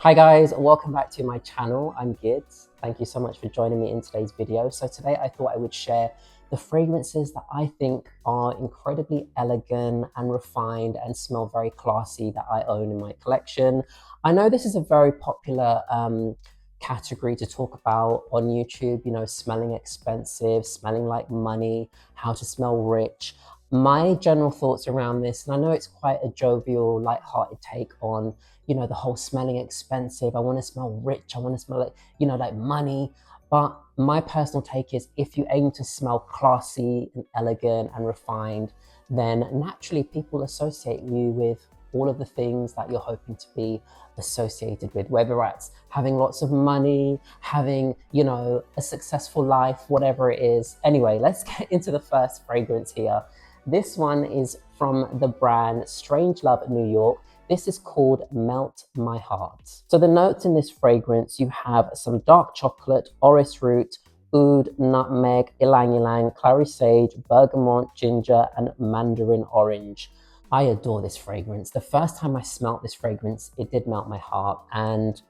Hi guys, welcome back to my channel. I'm Gids. Thank you so much for joining me in today's video. So today I thought I would share the fragrances that I think are incredibly elegant and refined and smell very classy that I own in my collection. I know this is a very popular category to talk about on YouTube, you know, smelling expensive, smelling like money, how to smell rich. My general thoughts around this, and I know it's quite a jovial, light-hearted take on, you know, the whole smelling expensive. I want to smell rich. I want to smell like, you know, like money. But my personal take is if you aim to smell classy and elegant and refined, then naturally people associate you with all of the things that you're hoping to be associated with, whether that's having lots of money, having, you know, a successful life, whatever it is. Anyway, let's get into the first fragrance here. This one is from the brand Strangelove New York. This is called Melt My Heart. So the notes in this fragrance, you have some dark chocolate, orris root, oud, nutmeg, ylang ylang, clary sage, bergamot, ginger, and mandarin orange. I adore this fragrance. The first time I smelt this fragrance, it did melt my heart. And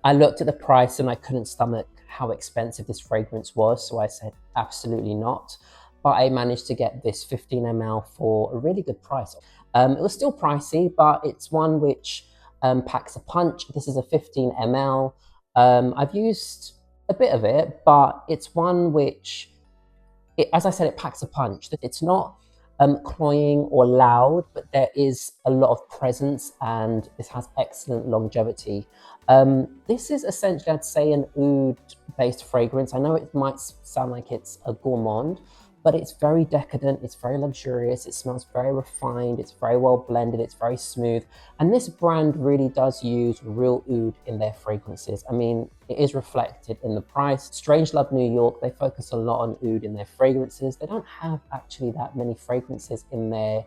I looked at the price and I couldn't stomach how expensive this fragrance was. So I said, absolutely not. But I managed to get this 15 ml for a really good price. It was still pricey, but it's one which packs a punch. This is a 15 ml. I've used a bit of it, but it's one which, as I said, it packs a punch. It's not cloying or loud, but there is a lot of presence and this has excellent longevity. This is essentially, I'd say, an oud-based fragrance. I know it might sound like it's a gourmand, but it's very decadent, it's very luxurious, it smells very refined, it's very well blended, it's very smooth. And this brand really does use real oud in their fragrances. I mean, it is reflected in the price. Strangelove New York, they focus a lot on oud in their fragrances. They don't have actually that many fragrances in their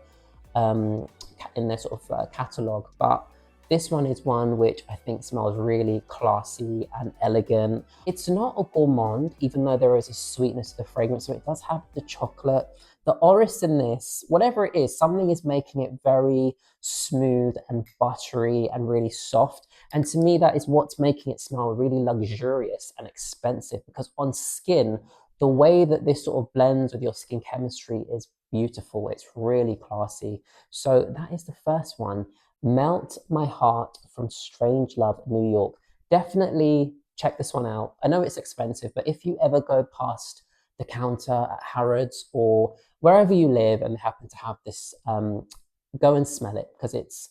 sort of catalog, but this one is one which I think smells really classy and elegant. It's not a gourmand, even though there is a sweetness to the fragrance, so it does have the chocolate. The orris in this, whatever it is, something is making it very smooth and buttery and really soft. And to me, that is what's making it smell really luxurious and expensive, because on skin, the way that this sort of blends with your skin chemistry is beautiful. It's really classy. So that is the first one. Melt My Heart from Strangelove New York. Definitely check this one out. I know it's expensive, but if you ever go past the counter at Harrods or wherever you live and happen to have this, go and smell it, because it's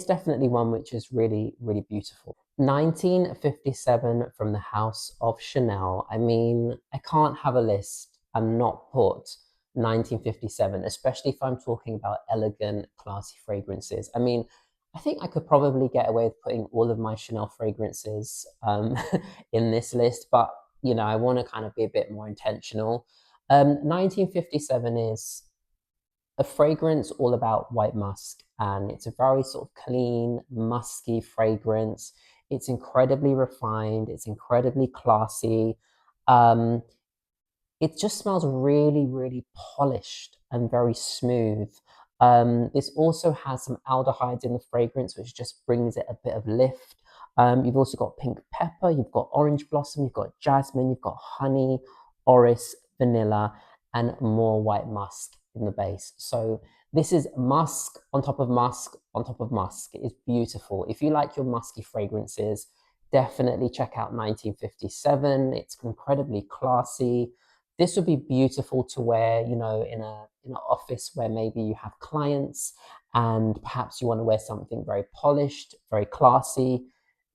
definitely one which is really, really beautiful. 1957 from the House of Chanel. I mean, I can't have a list and not put 1957, especially if I'm talking about elegant, classy fragrances. I mean, I think I could probably get away with putting all of my Chanel fragrances in this list, but you know, I want to kind of be a bit more intentional. 1957 is a fragrance all about white musk, and it's a very sort of clean, musky fragrance. It's incredibly refined, it's incredibly classy. Um, it just smells really, really polished and very smooth. This also has some aldehydes in the fragrance, which just brings it a bit of lift. You've also got pink pepper, you've got orange blossom, you've got jasmine, you've got honey, orris, vanilla, and more white musk in the base. So this is musk on top of musk on top of musk. It is beautiful. If you like your musky fragrances, definitely check out 1957. It's incredibly classy. This would be beautiful to wear, you know, in an office where maybe you have clients and perhaps you want to wear something very polished, very classy.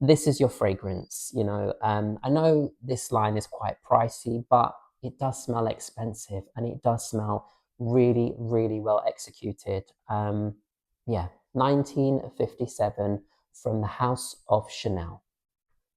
This is your fragrance, you know. I know this line is quite pricey, but it does smell expensive and it does smell really, really well executed. Yeah, 1957 from the House of Chanel.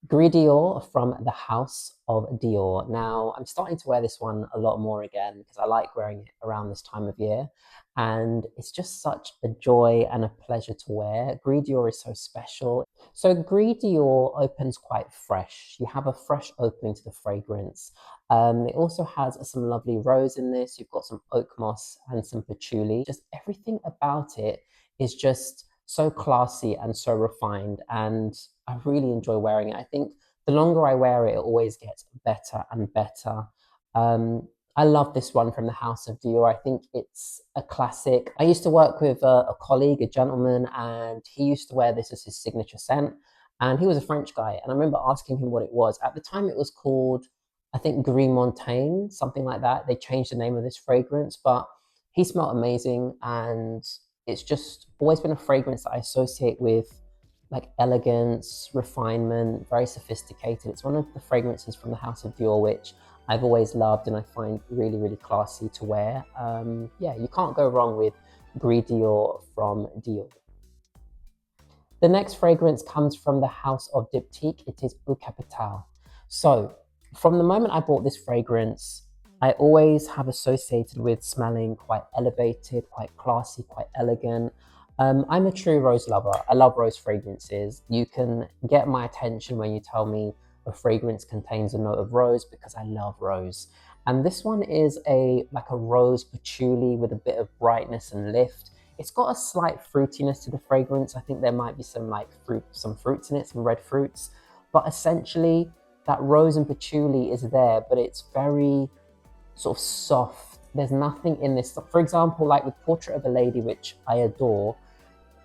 Gris Dior from the House of Dior. Now, I'm starting to wear this one a lot more again because I like wearing it around this time of year. And it's just such a joy and a pleasure to wear. Gris Dior is so special. So Gris Dior opens quite fresh. You have a fresh opening to the fragrance. It also has some lovely rose in this. You've got some oak moss and some patchouli. Just everything about it is just so classy and so refined. And I really enjoy wearing it. I think the longer I wear it, it always gets better and better. Um, I love this one from the House of Dior. I think it's a classic. I used to work with a colleague, a gentleman, and he used to wear this as his signature scent. And he was a French guy. And I remember asking him what it was. At the time, it was called, I think, Gris Montaigne, something like that. They changed the name of this fragrance, but he smelled amazing. And it's just always been a fragrance that I associate with like elegance, refinement, very sophisticated. It's one of the fragrances from the House of Dior, which I've always loved and I find really, really classy to wear. Yeah, you can't go wrong with Gris Dior from Dior. The next fragrance comes from the house of Diptyque. It is Eau Capitale. So from the moment I bought this fragrance, I always have associated with smelling quite elevated, quite classy, quite elegant. I'm a true rose lover. I love rose fragrances. You can get my attention when you tell me a fragrance contains a note of rose because I love rose. And this one is like a rose patchouli with a bit of brightness and lift. It's got a slight fruitiness to the fragrance. I think there might be some fruits in it, some red fruits. But essentially, that rose and patchouli is there, but it's very sort of soft. There's nothing in this. For example, like with Portrait of a Lady, which I adore,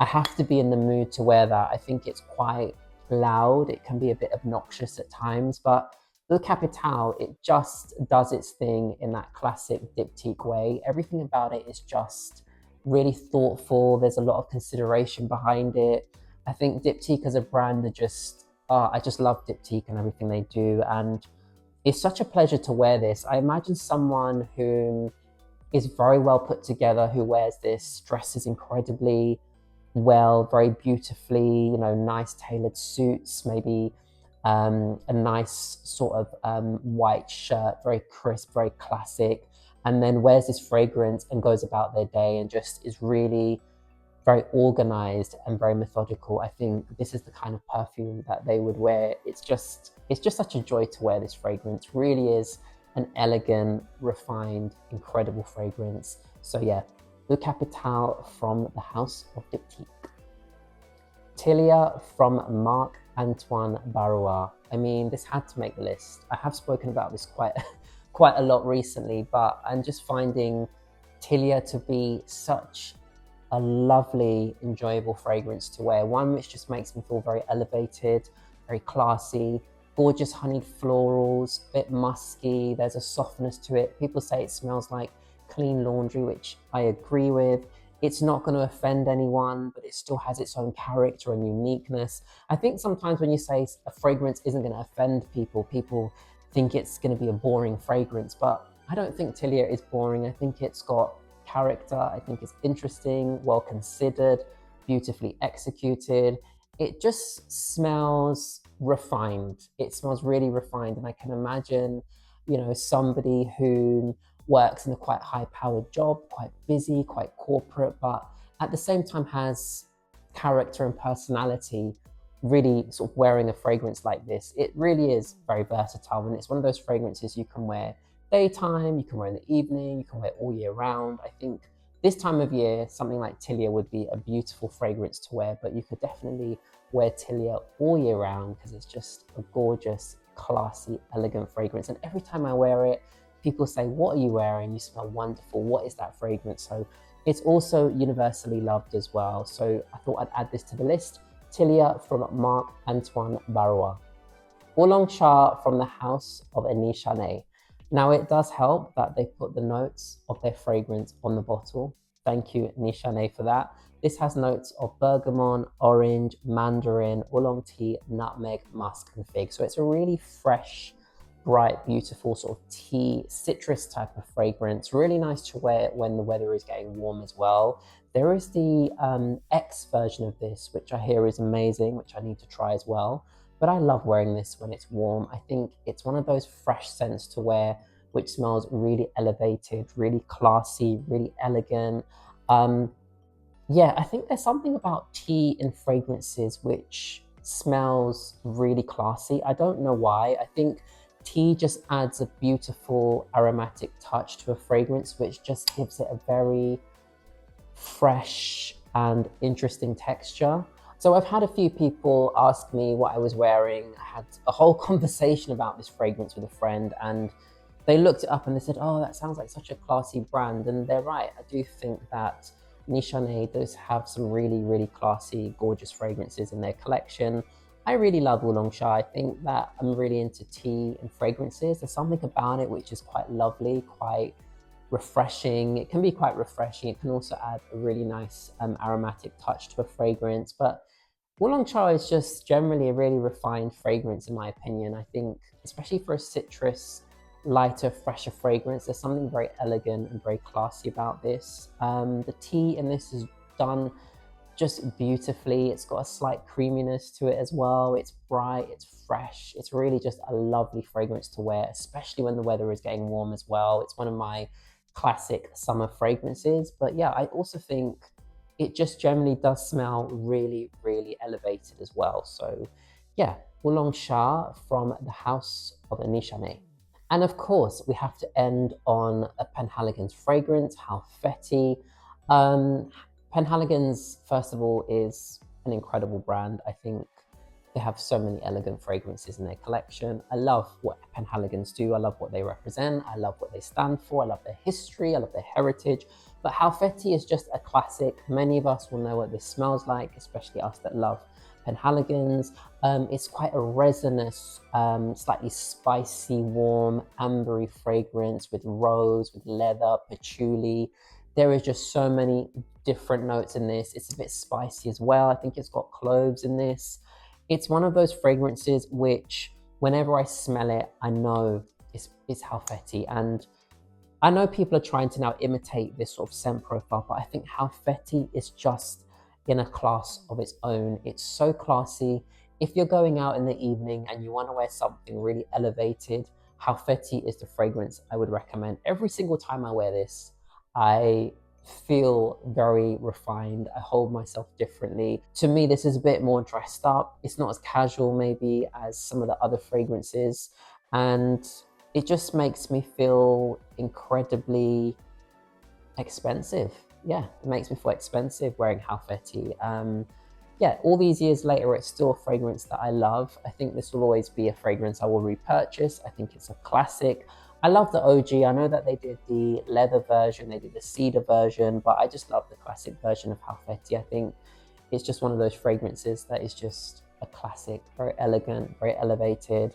I have to be in the mood to wear that. I think it's quite loud. It can be a bit obnoxious at times, but Le Capitale, it just does its thing in that classic Diptyque way. Everything about it is just really thoughtful. There's a lot of consideration behind it. I think Diptyque as a brand I just love Diptyque and everything they do. And it's such a pleasure to wear this. I imagine someone who is very well put together, who wears this, dresses incredibly well, very beautifully, nice tailored suits, maybe a nice sort of white shirt, very crisp, very classic, and then wears this fragrance and goes about their day and just is really very organized and very methodical. I think this is the kind of perfume that they would wear. It's just such a joy to wear this fragrance. Really is an elegant, refined, incredible fragrance. So yeah, Le Capitale from the house of Diptyque. Tilia from Marc, Antoine, Barrois. I mean, this had to make the list. I have spoken about this quite a lot recently, but I'm just finding Tilia to be such a lovely, enjoyable fragrance to wear. One which just makes me feel very elevated, very classy, gorgeous honeyed florals, a bit musky. There's a softness to it. People say it smells like clean laundry, which I agree with. It's not going to offend anyone, but it still has its own character and uniqueness. I think sometimes when you say a fragrance isn't going to offend people, people think it's going to be a boring fragrance, but I don't think Tilia is boring. I think it's got character. I think it's interesting, well considered, beautifully executed. It just smells refined. It smells really refined. And I can imagine, somebody who works in a quite high powered job, quite busy, quite corporate, but at the same time has character and personality, really sort of wearing a fragrance like this. It really is very versatile, and it's one of those fragrances you can wear daytime, you can wear in the evening, you can wear all year round. I think this time of year, something like Tilia would be a beautiful fragrance to wear, but you could definitely wear Tilia all year round because it's just a gorgeous, classy, elegant fragrance. And every time I wear it, people say, "What are you wearing? You smell wonderful. What is that fragrance?" So it's also universally loved as well. So I thought I'd add this to the list. Tilia from Marc Antoine Barrois. WÜLÓNG CHÁ from the house of Nishane. Now it does help that they put the notes of their fragrance on the bottle. Thank you, Nishane, for that. This has notes of bergamot, orange, mandarin, oolong tea, nutmeg, musk, and fig. So it's a really fresh, bright, beautiful sort of tea, citrus type of fragrance. Really nice to wear when the weather is getting warm as well. There is the X version of this, which I hear is amazing, which I need to try as well. But I love wearing this when it's warm. I think it's one of those fresh scents to wear, which smells really elevated, really classy, really elegant. Yeah, I think there's something about tea and fragrances which smells really classy. I don't know why. I think tea just adds a beautiful aromatic touch to a fragrance, which just gives it a very fresh and interesting texture. So I've had a few people ask me what I was wearing. I had a whole conversation about this fragrance with a friend, and they looked it up and they said, oh, that sounds like such a classy brand. And they're right. I do think that Nishane does have some really, really classy, gorgeous fragrances in their collection. I really love WÜLÓNG CHÁ. I think that I'm really into tea and fragrances. There's something about it which is quite lovely, quite refreshing. It can be quite refreshing. It can also add a really nice aromatic touch to a fragrance. But WÜLÓNG CHÁ is just generally a really refined fragrance, in my opinion. I think, especially for a citrus, lighter, fresher fragrance, there's something very elegant and very classy about this. The tea in this is done just beautifully. It's got a slight creaminess to it as well. It's bright, it's fresh. It's really just a lovely fragrance to wear, especially when the weather is getting warm as well. It's one of my classic summer fragrances. But yeah, I also think it just generally does smell really, really elevated as well. So yeah, WÜLÓNG CHÁ from the house of Nishane. And of course, we have to end on a Penhaligons fragrance, Halfeti. Um, Penhaligons, first of all, is an incredible brand. I think they have so many elegant fragrances in their collection. I love what Penhaligons do. I love what they represent. I love what they stand for. I love their history. I love their heritage. But Halfeti is just a classic. Many of us will know what this smells like, especially us that love Penhaligons. It's quite a resinous, slightly spicy, warm, ambery fragrance with rose, with leather, patchouli. There is just so many different notes in this. It's a bit spicy as well. I think it's got cloves in this. It's one of those fragrances which, whenever I smell it, I know it's Halfeti. And I know people are trying to now imitate this sort of scent profile, but I think Halfeti is just in a class of its own. It's so classy. If you're going out in the evening and you want to wear something really elevated, Halfeti is the fragrance I would recommend. Every single time I wear this, I feel very refined. I hold myself differently. To me, this is a bit more dressed up. It's not as casual maybe as some of the other fragrances. And it just makes me feel incredibly expensive. Yeah, it makes me feel expensive wearing Halfeti. Yeah, all these years later, it's still a fragrance that I love. I think this will always be a fragrance I will repurchase. I think it's a classic. I love the OG. I know that they did the leather version, they did the cedar version, but I just love the classic version of Halfeti. I think it's just one of those fragrances that is just a classic, very elegant, very elevated,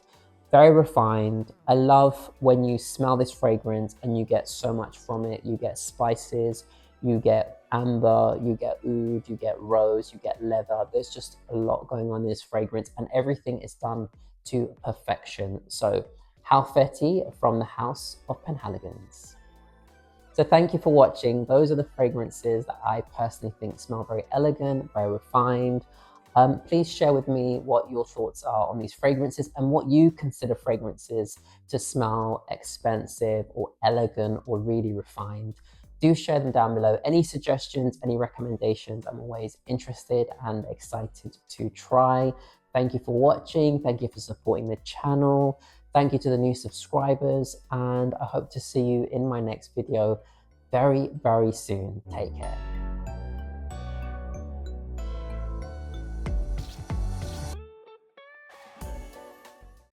very refined. I love when you smell this fragrance and you get so much from it. You get spices, you get amber, you get oud, you get rose, you get leather. There's just a lot going on in this fragrance, and everything is done to perfection. So Halfeti from the house of Penhaligons. So thank you for watching. Those are the fragrances that I personally think smell very elegant, very refined. Please share with me what your thoughts are on these fragrances and what you consider fragrances to smell expensive or elegant or really refined. Do share them down below. Any suggestions, any recommendations, I'm always interested and excited to try. Thank you for watching. Thank you for supporting the channel. Thank you to the new subscribers, and I hope to see you in my next video very, very soon. Take care.